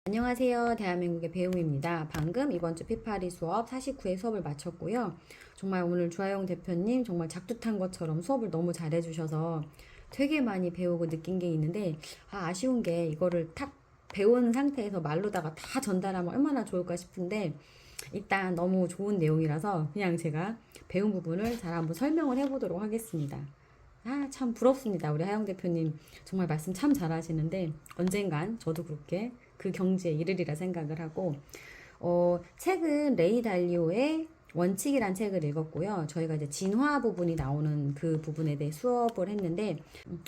안녕하세요. 대한민국의 배움입니다. 방금 이번 주 피파리 수업 49회 수업을 마쳤고요. 정말 오늘 주하영 대표님 정말 작두탄 것처럼 수업을 너무 잘해주셔서 되게 많이 배우고 느낀 게 있는데 아쉬운 게 이거를 탁 배운 상태에서 말로다가 다 전달하면 얼마나 좋을까 싶은데 일단 너무 좋은 내용이라서 그냥 제가 배운 부분을 잘 한번 설명을 해보도록 하겠습니다. 참 부럽습니다. 우리 하영 대표님 정말 말씀 참 잘하시는데 언젠간 저도 그렇게 그 경지에 이르리라 생각을 하고 책은 레이 달리오의 원칙이란 책을 읽었고요. 저희가 이제 진화 부분이 나오는 그 부분에 대해 수업을 했는데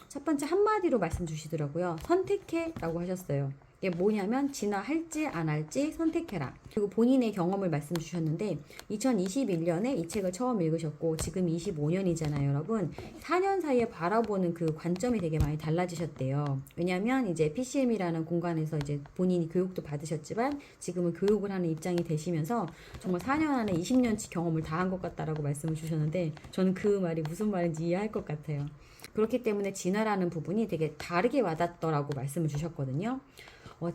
첫 번째 한마디로 말씀 주시더라고요. 선택해 라고 하셨어요. 이게 뭐냐면 진화할지 안 할지 선택해라. 그리고 본인의 경험을 말씀 주셨는데 2021년에 이 책을 처음 읽으셨고 지금 25년이잖아요, 여러분. 4년 사이에 바라보는 그 관점이 되게 많이 달라지셨대요. 왜냐면 이제 PCM이라는 공간에서 이제 본인이 교육도 받으셨지만 지금은 교육을 하는 입장이 되시면서 정말 4년 안에 20년치 경험을 다 한 것 같다라고 말씀을 주셨는데 저는 그 말이 무슨 말인지 이해할 것 같아요. 그렇기 때문에 진화라는 부분이 되게 다르게 와닿더라고 말씀을 주셨거든요.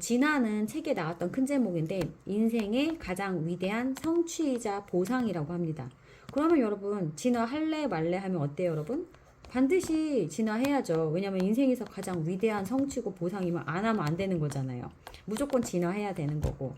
진화는 책에 나왔던 큰 제목인데 인생의 가장 위대한 성취이자 보상이라고 합니다. 그러면 여러분 진화할래 말래 하면 어때요, 여러분? 반드시 진화해야죠. 왜냐면 인생에서 가장 위대한 성취고 보상이면 안 하면 안 되는 거잖아요. 무조건 진화해야 되는 거고.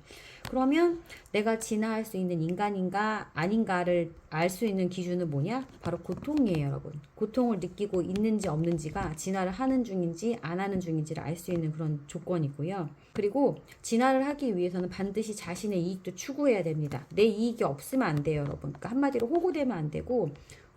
그러면 내가 진화할 수 있는 인간인가 아닌가를 알 수 있는 기준은 뭐냐? 바로 고통이에요, 여러분. 고통을 느끼고 있는지 없는지가 진화를 하는 중인지 안 하는 중인지를 알 수 있는 그런 조건이고요. 그리고 진화를 하기 위해서는 반드시 자신의 이익도 추구해야 됩니다. 내 이익이 없으면 안 돼요, 여러분. 그러니까 한마디로 호구되면 안 되고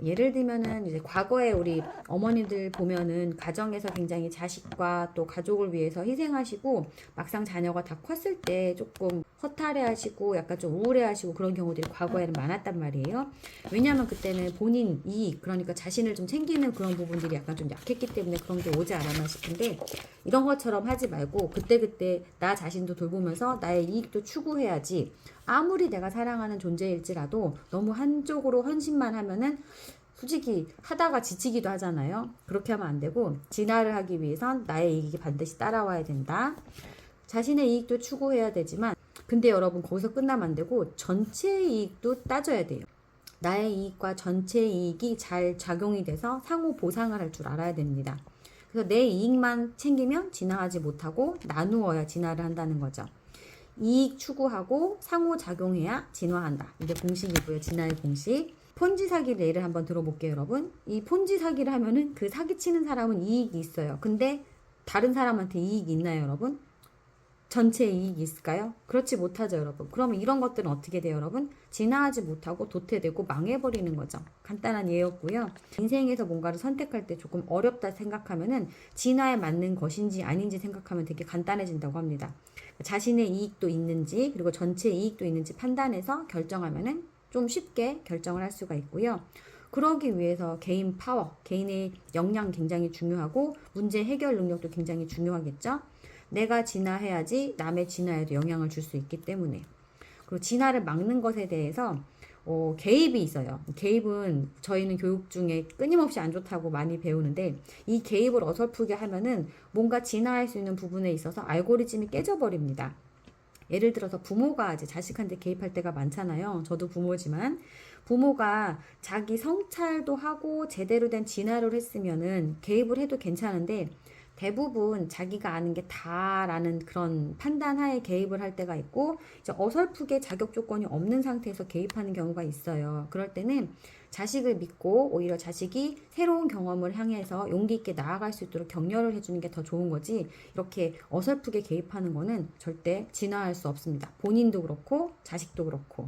예를 들면은 이제 과거에 우리 어머니들 보면은 가정에서 굉장히 자식과 또 가족을 위해서 희생하시고 막상 자녀가 다 컸을 때 조금 허탈해하시고 약간 좀 우울해하시고 그런 경우들이 과거에는 많았단 말이에요. 왜냐하면 그때는 본인 이익, 그러니까 자신을 좀 챙기는 그런 부분들이 약간 좀 약했기 때문에 그런 게 오지 않았나 싶은데 이런 것처럼 하지 말고 그때그때 나 자신도 돌보면서 나의 이익도 추구해야지. 아무리 내가 사랑하는 존재일지라도 너무 한쪽으로 헌신만 하면은 솔직히 하다가 지치기도 하잖아요. 그렇게 하면 안 되고 진화를 하기 위해선 나의 이익이 반드시 따라와야 된다. 자신의 이익도 추구해야 되지만 근데 여러분 거기서 끝나면 안 되고 전체 이익도 따져야 돼요. 나의 이익과 전체 이익이 잘 작용이 돼서 상호 보상을 할 줄 알아야 됩니다. 그래서 내 이익만 챙기면 진화하지 못하고 나누어야 진화를 한다는 거죠. 이익 추구하고 상호작용해야 진화한다. 이게 공식이고요. 진화의 공식. 폰지 사기를 예를 한번 들어볼게요, 여러분. 이 폰지 사기를 하면은 그 사기치는 사람은 이익이 있어요. 근데 다른 사람한테 이익이 있나요, 여러분? 전체 이익이 있을까요? 그렇지 못하죠, 여러분. 그러면 이런 것들은 어떻게 돼요, 여러분? 진화하지 못하고 도태되고 망해버리는 거죠. 간단한 예였고요. 인생에서 뭔가를 선택할 때 조금 어렵다 생각하면은 진화에 맞는 것인지 아닌지 생각하면 되게 간단해진다고 합니다. 자신의 이익도 있는지 그리고 전체 이익도 있는지 판단해서 결정하면은 좀 쉽게 결정을 할 수가 있고요. 그러기 위해서 개인 파워, 개인의 역량 굉장히 중요하고 문제 해결 능력도 굉장히 중요하겠죠. 내가 진화해야지 남의 진화에도 영향을 줄 수 있기 때문에. 그리고 진화를 막는 것에 대해서 개입이 있어요. 개입은 저희는 교육 중에 끊임없이 안 좋다고 많이 배우는데 이 개입을 어설프게 하면은 뭔가 진화할 수 있는 부분에 있어서 알고리즘이 깨져버립니다. 예를 들어서 부모가 이제 자식한테 개입할 때가 많잖아요. 저도 부모지만 부모가 자기 성찰도 하고 제대로 된 진화를 했으면은 개입을 해도 괜찮은데 대부분 자기가 아는 게 다라는 그런 판단하에 개입을 할 때가 있고 이제 어설프게 자격 조건이 없는 상태에서 개입하는 경우가 있어요. 그럴 때는 자식을 믿고 오히려 자식이 새로운 경험을 향해서 용기 있게 나아갈 수 있도록 격려를 해주는 게 더 좋은 거지 이렇게 어설프게 개입하는 거는 절대 진화할 수 없습니다. 본인도 그렇고 자식도 그렇고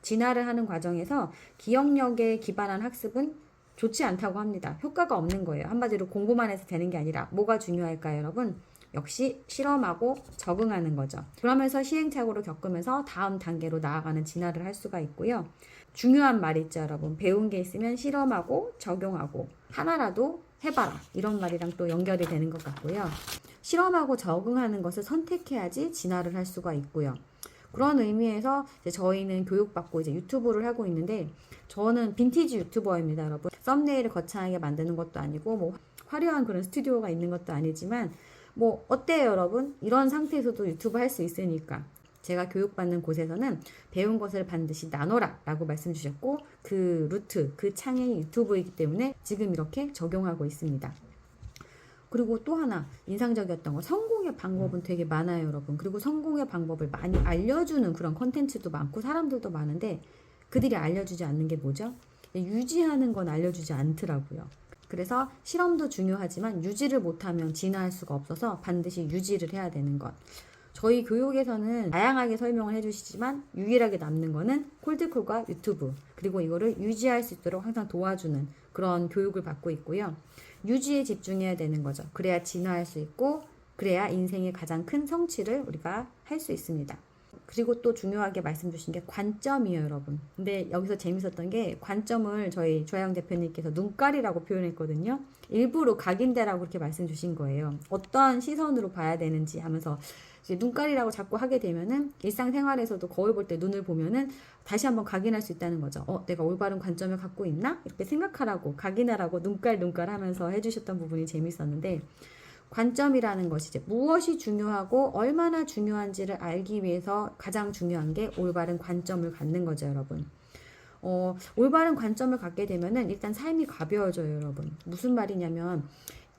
진화를 하는 과정에서 기억력에 기반한 학습은 좋지 않다고 합니다. 효과가 없는 거예요. 한마디로 공부만 해서 되는 게 아니라 뭐가 중요할까요, 여러분? 역시 실험하고 적응하는 거죠. 그러면서 시행착오를 겪으면서 다음 단계로 나아가는 진화를 할 수가 있고요. 중요한 말 있죠, 여러분. 배운 게 있으면 실험하고 적용하고 하나라도 해봐라. 이런 말이랑 또 연결이 되는 것 같고요. 실험하고 적응하는 것을 선택해야지 진화를 할 수가 있고요. 그런 의미에서 이제 저희는 교육받고 이제 유튜브를 하고 있는데 저는 빈티지 유튜버입니다, 여러분. 썸네일을 거창하게 만드는 것도 아니고 뭐 화려한 그런 스튜디오가 있는 것도 아니지만 뭐 어때요 여러분? 이런 상태에서도 유튜브 할 수 있으니까. 제가 교육받는 곳에서는 배운 것을 반드시 나눠라 라고 말씀 주셨고, 그 루트, 그 창이 유튜브이기 때문에 지금 이렇게 적용하고 있습니다. 그리고 또 하나 인상적이었던 거, 성공의 방법은 되게 많아요 여러분. 그리고 성공의 방법을 많이 알려주는 그런 컨텐츠도 많고 사람들도 많은데, 그들이 알려주지 않는 게 뭐죠? 유지하는 건 알려주지 않더라고요. 그래서 실험도 중요하지만 유지를 못하면 진화할 수가 없어서 반드시 유지를 해야 되는 것. 저희 교육에서는 다양하게 설명을 해주시지만 유일하게 남는 거는 콜드콜과 유튜브, 그리고 이거를 유지할 수 있도록 항상 도와주는 그런 교육을 받고 있고요. 유지에 집중해야 되는 거죠. 그래야 진화할 수 있고, 그래야 인생의 가장 큰 성취를 우리가 할 수 있습니다. 그리고 또 중요하게 말씀 주신 게 관점이에요 여러분. 근데 여기서 재밌었던 게, 관점을 저희 조아영 대표님께서 눈깔이라고 표현했거든요. 일부러 각인대라고 그렇게 말씀 주신 거예요. 어떤 시선으로 봐야 되는지 하면서, 이제 눈깔이라고 자꾸 하게 되면은 일상생활에서도 거울 볼 때 눈을 보면은 다시 한번 각인할 수 있다는 거죠. 내가 올바른 관점을 갖고 있나? 이렇게 생각하라고, 각인하라고 눈깔 하면서 해주셨던 부분이 재밌었는데, 관점이라는 것이 이제 무엇이 중요하고 얼마나 중요한지를 알기 위해서 가장 중요한 게 올바른 관점을 갖는 거죠 여러분. 올바른 관점을 갖게 되면은 일단 삶이 가벼워져요 여러분. 무슨 말이냐면,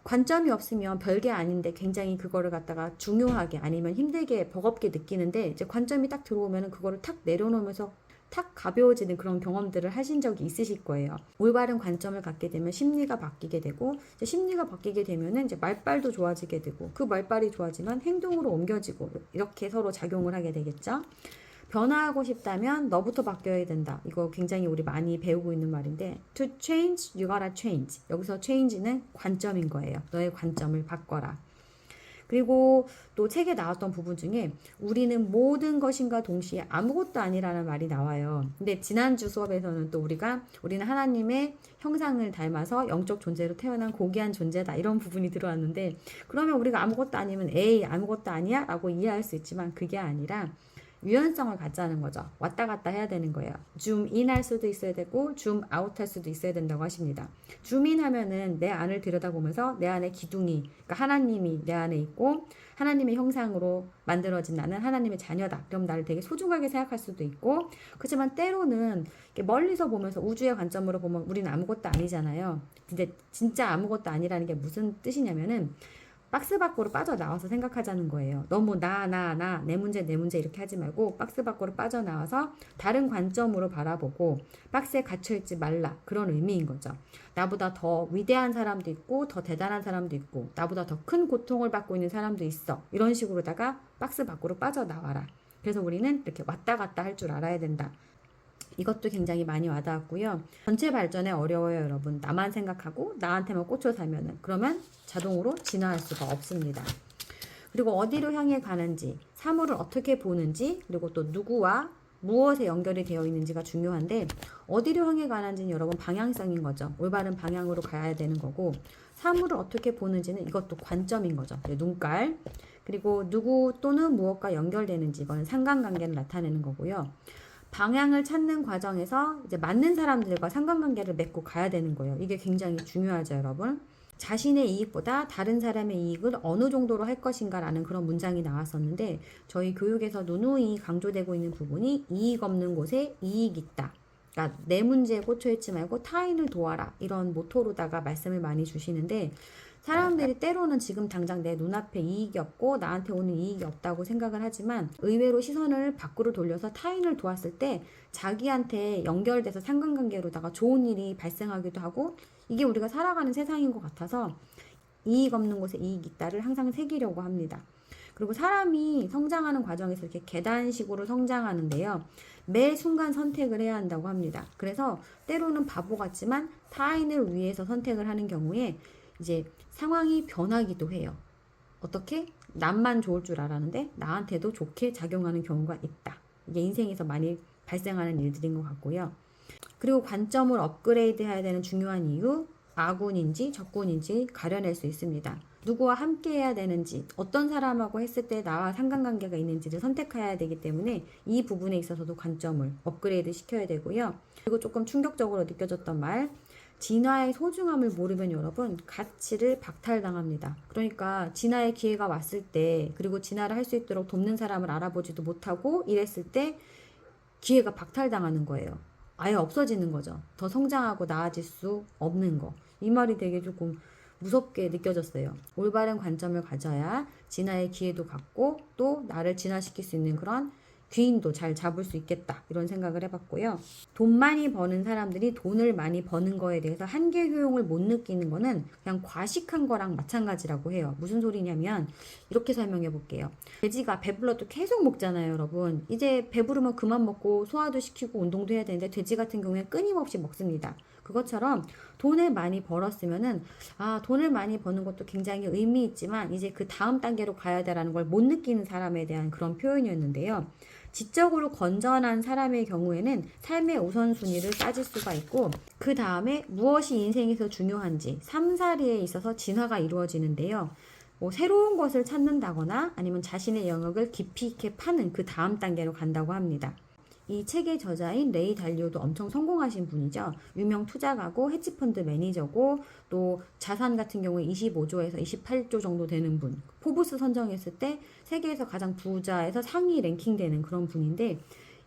관점이 없으면 별게 아닌데 굉장히 그거를 갖다가 중요하게 아니면 힘들게 버겁게 느끼는데, 이제 관점이 딱 들어오면은 그거를 탁 내려놓으면서 탁 가벼워지는 그런 경험들을 하신 적이 있으실 거예요. 올바른 관점을 갖게 되면 심리가 바뀌게 되고, 이제 심리가 바뀌게 되면은 이제 말빨도 좋아지게 되고, 그 말빨이 좋아지면 행동으로 옮겨지고, 이렇게 서로 작용을 하게 되겠죠. 변화하고 싶다면 너부터 바뀌어야 된다. 이거 굉장히 우리 많이 배우고 있는 말인데, to change, you gotta change. 여기서 change는 관점인 거예요. 너의 관점을 바꿔라. 그리고 또 책에 나왔던 부분 중에 우리는 모든 것인가 동시에 아무것도 아니라는 말이 나와요. 근데 지난주 수업에서는 또 우리는 하나님의 형상을 닮아서 영적 존재로 태어난 고귀한 존재다, 이런 부분이 들어왔는데, 그러면 우리가 아무것도 아니면 에이 아무것도 아니야? 라고 이해할 수 있지만, 그게 아니라 유연성을 갖자는 거죠. 왔다 갔다 해야 되는 거예요. 줌인 할 수도 있어야 되고 줌 아웃 할 수도 있어야 된다고 하십니다. 줌인 하면은 내 안을 들여다보면서 내 안에 기둥이, 그러니까 하나님이 내 안에 있고 하나님의 형상으로 만들어진 나는 하나님의 자녀다. 그럼 나를 되게 소중하게 생각할 수도 있고, 그렇지만 때로는 멀리서 보면서 우주의 관점으로 보면 우리는 아무것도 아니잖아요. 근데 진짜 아무것도 아니라는 게 무슨 뜻이냐면은, 박스 밖으로 빠져나와서 생각하자는 거예요. 너무 내 문제 이렇게 하지 말고 박스 밖으로 빠져나와서 다른 관점으로 바라보고 박스에 갇혀있지 말라, 그런 의미인 거죠. 나보다 더 위대한 사람도 있고 더 대단한 사람도 있고 나보다 더 큰 고통을 받고 있는 사람도 있어. 이런 식으로다가 박스 밖으로 빠져나와라. 그래서 우리는 이렇게 왔다 갔다 할 줄 알아야 된다. 이것도 굉장히 많이 와닿았고요. 전체 발전에 어려워요 여러분. 나만 생각하고 나한테만 꽂혀 살면은, 그러면 자동으로 진화할 수가 없습니다. 그리고 어디로 향해 가는지, 사물을 어떻게 보는지, 그리고 또 누구와 무엇에 연결이 되어 있는지가 중요한데, 어디로 향해 가는지는 여러분 방향성인 거죠. 올바른 방향으로 가야 되는 거고, 사물을 어떻게 보는지는 이것도 관점인 거죠. 눈깔. 그리고 누구 또는 무엇과 연결되는지, 이거는 상관관계를 나타내는 거고요. 방향을 찾는 과정에서 이제 맞는 사람들과 상관관계를 맺고 가야 되는 거예요. 이게 굉장히 중요하죠 여러분. 자신의 이익보다 다른 사람의 이익을 어느 정도로 할 것인가 라는 그런 문장이 나왔었는데, 저희 교육에서 누누이 강조되고 있는 부분이 이익 없는 곳에 이익 있다. 그러니까 내 문제에 꽂혀 있지 말고 타인을 도와라, 이런 모토로다가 말씀을 많이 주시는데, 사람들이 때로는 지금 당장 내 눈앞에 이익이 없고 나한테 오는 이익이 없다고 생각을 하지만, 의외로 시선을 밖으로 돌려서 타인을 도왔을 때 자기한테 연결돼서 상관관계로다가 좋은 일이 발생하기도 하고, 이게 우리가 살아가는 세상인 것 같아서 이익 없는 곳에 이익 있다를 항상 새기려고 합니다. 그리고 사람이 성장하는 과정에서 이렇게 계단식으로 성장하는데요, 매 순간 선택을 해야 한다고 합니다. 그래서 때로는 바보 같지만 타인을 위해서 선택을 하는 경우에 이제 상황이 변하기도 해요. 어떻게? 남만 좋을 줄 알았는데 나한테도 좋게 작용하는 경우가 있다. 이게 인생에서 많이 발생하는 일들인 것 같고요. 그리고 관점을 업그레이드 해야 되는 중요한 이유, 아군인지 적군인지 가려낼 수 있습니다. 누구와 함께 해야 되는지, 어떤 사람하고 했을 때 나와 상관관계가 있는지를 선택해야 되기 때문에 이 부분에 있어서도 관점을 업그레이드 시켜야 되고요. 그리고 조금 충격적으로 느껴졌던 말, 진화의 소중함을 모르면 여러분 가치를 박탈당합니다. 그러니까 진화의 기회가 왔을 때, 그리고 진화를 할 수 있도록 돕는 사람을 알아보지도 못하고 이랬을 때 기회가 박탈당하는 거예요. 아예 없어지는 거죠. 더 성장하고 나아질 수 없는 거. 이 말이 되게 조금 무섭게 느껴졌어요. 올바른 관점을 가져야 진화의 기회도 갖고 또 나를 진화시킬 수 있는 그런 귀인도 잘 잡을 수 있겠다, 이런 생각을 해봤고요. 돈 많이 버는 사람들이 돈을 많이 버는 거에 대해서 한계 효용을 못 느끼는 거는 그냥 과식한 거랑 마찬가지라고 해요. 무슨 소리냐면 이렇게 설명해 볼게요. 돼지가 배불러도 계속 먹잖아요, 여러분. 이제 배부르면 그만 먹고 소화도 시키고 운동도 해야 되는데 돼지 같은 경우에 끊임없이 먹습니다. 그것처럼 돈을 많이 벌었으면은 돈을 많이 버는 것도 굉장히 의미 있지만 이제 그 다음 단계로 가야 되라는 걸 못 느끼는 사람에 대한 그런 표현이었는데요. 지적으로 건전한 사람의 경우에는 삶의 우선순위를 따질 수가 있고, 그 다음에 무엇이 인생에서 중요한지 삼사리에 있어서 진화가 이루어지는데요. 새로운 것을 찾는다거나 아니면 자신의 영역을 깊이 있게 파는 그 다음 단계로 간다고 합니다. 이 책의 저자인 레이 달리오도 엄청 성공하신 분이죠. 유명 투자가고 헤지펀드 매니저고 또 자산 같은 경우에 25조에서 28조 정도 되는 분. 포브스 선정했을 때 세계에서 가장 부자에서 상위 랭킹되는 그런 분인데,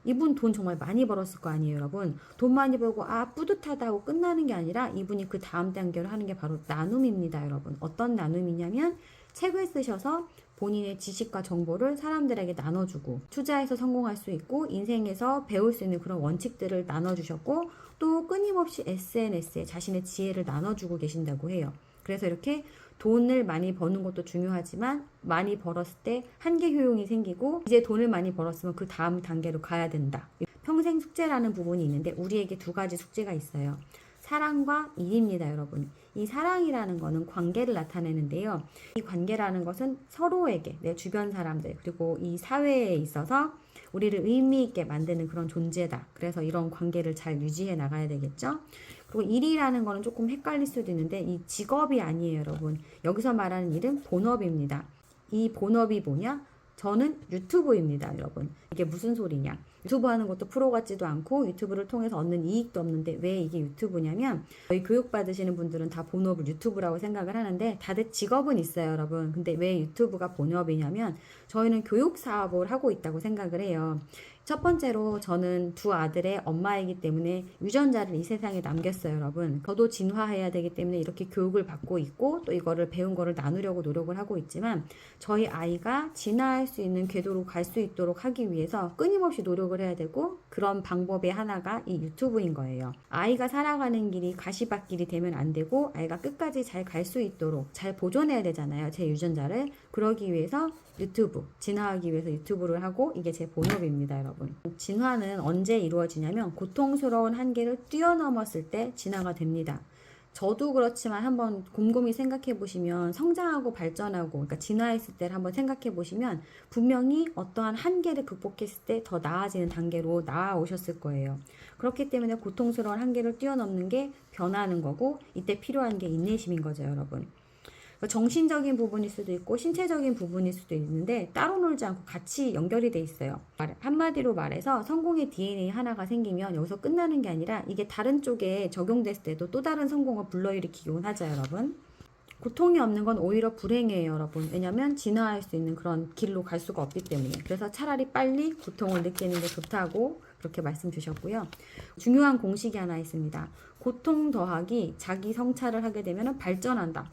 이분 돈 정말 많이 벌었을 거 아니에요, 여러분. 돈 많이 벌고 뿌듯하다고 끝나는 게 아니라 이분이 그 다음 단계로 하는 게 바로 나눔입니다, 여러분. 어떤 나눔이냐면 책을 쓰셔서 본인의 지식과 정보를 사람들에게 나눠주고, 투자에서 성공할 수 있고 인생에서 배울 수 있는 그런 원칙들을 나눠주셨고, 또 끊임없이 SNS에 자신의 지혜를 나눠주고 계신다고 해요. 그래서 이렇게 돈을 많이 버는 것도 중요하지만 많이 벌었을 때 한계 효용이 생기고, 이제 돈을 많이 벌었으면 그 다음 단계로 가야 된다. 평생 숙제라는 부분이 있는데 우리에게 두 가지 숙제가 있어요. 사랑과 일입니다, 여러분. 이 사랑이라는 거는 관계를 나타내는데요. 이 관계라는 것은 서로에게, 내 주변 사람들, 그리고 이 사회에 있어서 우리를 의미 있게 만드는 그런 존재다. 그래서 이런 관계를 잘 유지해 나가야 되겠죠. 그리고 일이라는 거는 조금 헷갈릴 수도 있는데 이 직업이 아니에요, 여러분. 여기서 말하는 일은 본업입니다. 이 본업이 뭐냐? 저는 유튜브입니다, 여러분. 이게 무슨 소리냐? 유튜브 하는 것도 프로 같지도 않고 유튜브를 통해서 얻는 이익도 없는데 왜 이게 유튜브냐면, 저희 교육 받으시는 분들은 다 본업을 유튜브라고 생각을 하는데 다들 직업은 있어요, 여러분. 근데 왜 유튜브가 본업이냐면 저희는 교육 사업을 하고 있다고 생각을 해요. 첫 번째로 저는 두 아들의 엄마이기 때문에 유전자를 이 세상에 남겼어요, 여러분. 저도 진화해야 되기 때문에 이렇게 교육을 받고 있고 또 이거를 배운 거를 나누려고 노력을 하고 있지만, 저희 아이가 진화할 수 있는 궤도로 갈 수 있도록 하기 위해서 끊임없이 노력을 해야 되고, 그런 방법의 하나가 이 유튜브인 거예요. 아이가 살아가는 길이 가시밭길이 되면 안 되고 아이가 끝까지 잘 갈 수 있도록 잘 보존해야 되잖아요, 제 유전자를. 그러기 위해서 유튜브, 진화하기 위해서 유튜브를 하고 이게 제 본업입니다, 여러분. 진화는 언제 이루어지냐면 고통스러운 한계를 뛰어넘었을 때 진화가 됩니다. 저도 그렇지만 한번 곰곰이 생각해 보시면 성장하고 발전하고, 그러니까 진화했을 때를 한번 생각해 보시면 분명히 어떠한 한계를 극복했을 때 더 나아지는 단계로 나아오셨을 거예요. 그렇기 때문에 고통스러운 한계를 뛰어넘는 게 변하는 거고, 이때 필요한 게 인내심인 거죠, 여러분. 정신적인 부분일 수도 있고 신체적인 부분일 수도 있는데 따로 놀지 않고 같이 연결이 돼 있어요. 한마디로 말해서 성공의 DNA 하나가 생기면 여기서 끝나는 게 아니라 이게 다른 쪽에 적용됐을 때도 또 다른 성공을 불러일으키곤 하죠, 여러분. 고통이 없는 건 오히려 불행이에요, 여러분. 왜냐면 진화할 수 있는 그런 길로 갈 수가 없기 때문에. 그래서 차라리 빨리 고통을 느끼는 게 좋다고 그렇게 말씀 주셨고요. 중요한 공식이 하나 있습니다. 고통 더하기 자기 성찰을 하게 되면 발전한다.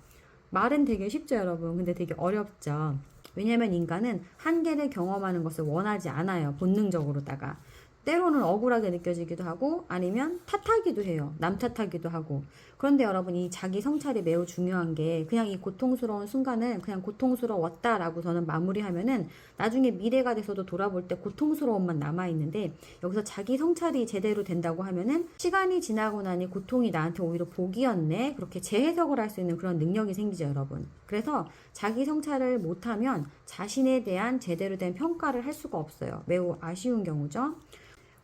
말은 되게 쉽죠, 여러분. 근데 되게 어렵죠. 왜냐면 인간은 한계를 경험하는 것을 원하지 않아요, 본능적으로다가. 때로는 억울하게 느껴지기도 하고 아니면 탓하기도 해요. 남 탓하기도 하고. 그런데 여러분, 이 자기 성찰이 매우 중요한 게, 그냥 이 고통스러운 순간을 그냥 고통스러웠다라고 저는 마무리하면은 나중에 미래가 돼서도 돌아볼 때 고통스러움만 남아있는데, 여기서 자기 성찰이 제대로 된다고 하면은 시간이 지나고 나니 고통이 나한테 오히려 복이었네, 그렇게 재해석을 할 수 있는 그런 능력이 생기죠, 여러분. 그래서 자기 성찰을 못하면 자신에 대한 제대로 된 평가를 할 수가 없어요. 매우 아쉬운 경우죠.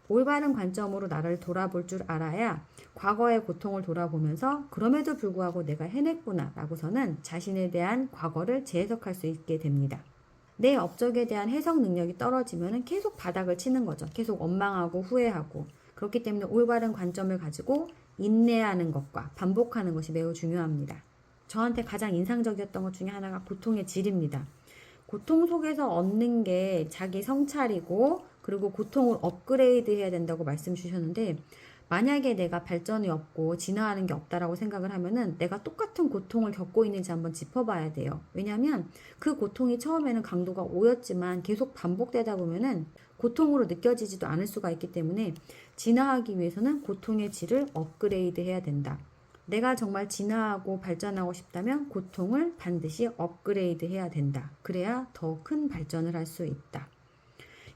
올바른 관점으로 나를 돌아볼 줄 알아야 과거의 고통을 돌아보면서 그럼에도 불구하고 내가 해냈구나 라고서는 자신에 대한 과거를 재해석할 수 있게 됩니다. 내 업적에 대한 해석 능력이 떨어지면 계속 바닥을 치는 거죠. 계속 원망하고 후회하고. 그렇기 때문에 올바른 관점을 가지고 인내하는 것과 반복하는 것이 매우 중요합니다. 저한테 가장 인상적이었던 것 중에 하나가 고통의 질입니다. 고통 속에서 얻는 게 자기 성찰이고, 그리고 고통을 업그레이드 해야 된다고 말씀 주셨는데, 만약에 내가 발전이 없고 진화하는 게 없다라고 생각을 하면은 내가 똑같은 고통을 겪고 있는지 한번 짚어봐야 돼요. 왜냐하면 그 고통이 처음에는 강도가 5였지만 계속 반복되다 보면은 고통으로 느껴지지도 않을 수가 있기 때문에, 진화하기 위해서는 고통의 질을 업그레이드 해야 된다. 내가 정말 진화하고 발전하고 싶다면 고통을 반드시 업그레이드 해야 된다. 그래야 더 큰 발전을 할 수 있다.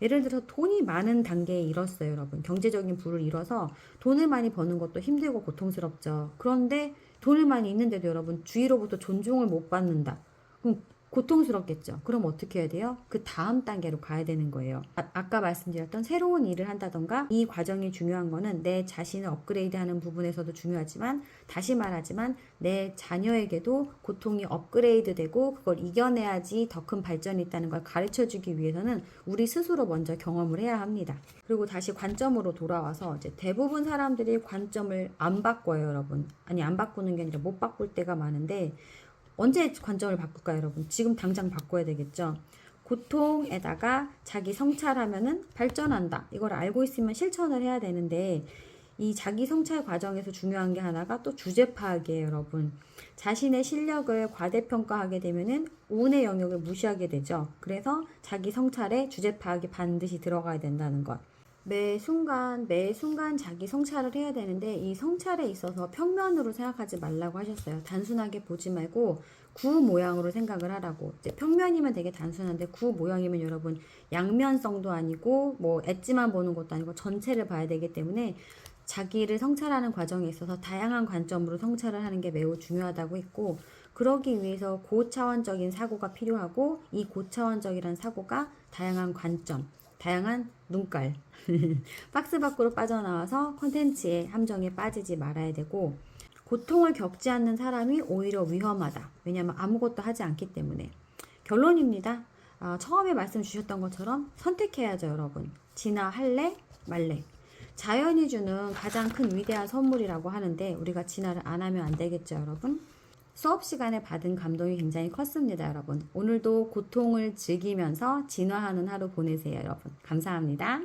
예를 들어서 돈이 많은 단계에 이뤘어요, 여러분. 경제적인 부를 이뤄서 돈을 많이 버는 것도 힘들고 고통스럽죠. 그런데 돈을 많이 있는데도 여러분 주위로부터 존중을 못 받는다. 그럼 고통스럽겠죠. 그럼 어떻게 해야 돼요? 그 다음 단계로 가야 되는 거예요. 아까 말씀드렸던 새로운 일을 한다던가, 이 과정이 중요한 거는 내 자신을 업그레이드하는 부분에서도 중요하지만, 다시 말하지만 내 자녀에게도 고통이 업그레이드되고 그걸 이겨내야지 더 큰 발전이 있다는 걸 가르쳐주기 위해서는 우리 스스로 먼저 경험을 해야 합니다. 그리고 다시 관점으로 돌아와서, 이제 대부분 사람들이 관점을 안 바꿔요, 여러분. 아니, 안 바꾸는 게 아니라 못 바꿀 때가 많은데, 언제 관점을 바꿀까요, 여러분? 지금 당장 바꿔야 되겠죠. 고통에다가 자기 성찰하면은 발전한다. 이걸 알고 있으면 실천을 해야 되는데, 이 자기 성찰 과정에서 중요한 게 하나가 또 주제 파악이에요, 여러분. 자신의 실력을 과대평가하게 되면은 운의 영역을 무시하게 되죠. 그래서 자기 성찰에 주제 파악이 반드시 들어가야 된다는 것. 매 순간 자기 성찰을 해야 되는데, 이 성찰에 있어서 평면으로 생각하지 말라고 하셨어요. 단순하게 보지 말고 구 모양으로 생각을 하라고. 이제 평면이면 되게 단순한데, 구 모양이면 여러분 양면성도 아니고 뭐 엣지만 보는 것도 아니고 전체를 봐야 되기 때문에, 자기를 성찰하는 과정에 있어서 다양한 관점으로 성찰을 하는 게 매우 중요하다고 했고, 그러기 위해서 고차원적인 사고가 필요하고, 이 고차원적이란 사고가 다양한 관점, 다양한 눈깔, 박스 밖으로 빠져나와서 컨텐츠의 함정에 빠지지 말아야 되고, 고통을 겪지 않는 사람이 오히려 위험하다. 왜냐하면 아무것도 하지 않기 때문에. 결론입니다. 처음에 말씀 주셨던 것처럼 선택해야죠, 여러분. 진화할래? 말래? 자연이 주는 가장 큰 위대한 선물이라고 하는데, 우리가 진화를 안 하면 안 되겠죠, 여러분? 수업 시간에 받은 감동이 굉장히 컸습니다, 여러분. 오늘도 고통을 즐기면서 진화하는 하루 보내세요, 여러분. 감사합니다.